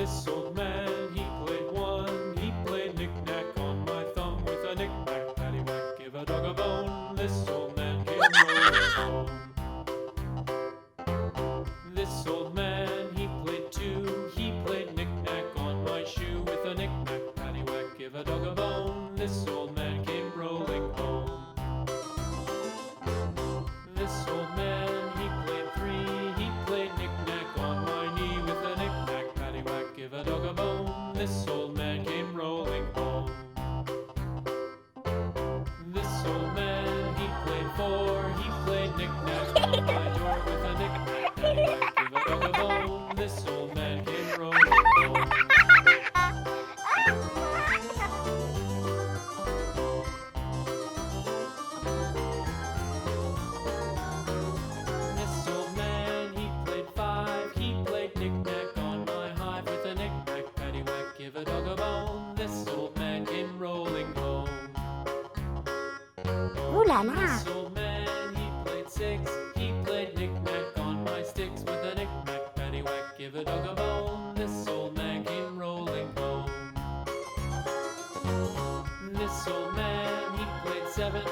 This old man, he played one. He played knick-knack on my thumb with a knick-knack, paddywhack, give a dog a bone. This old man came rolling home. This old man, he played two. He played knick-knack on my shoe with a knick-knack, paddywhack, give a dog a bone. This old man came rolling home. This old man, he played three. He played knick-knack on my knee with a knick-knack, paddywhack, give a dog a bone. This old man came rolling home. This old man, he played four. He played knick-knack on my door with a knick-knack, paddywhack, give a dog a bone. This old man came rolling home. This old man, he played five. He played knick-knack on my hive with a knick-knack, paddywhack, give a dog a bone. This old man came rolling home. Ooh la la. This old man, he played six. He played knick-knack on my sticks with a knick-knack, paddywhack, give a dog a bone. This old man came rolling home. This old man, he played seven.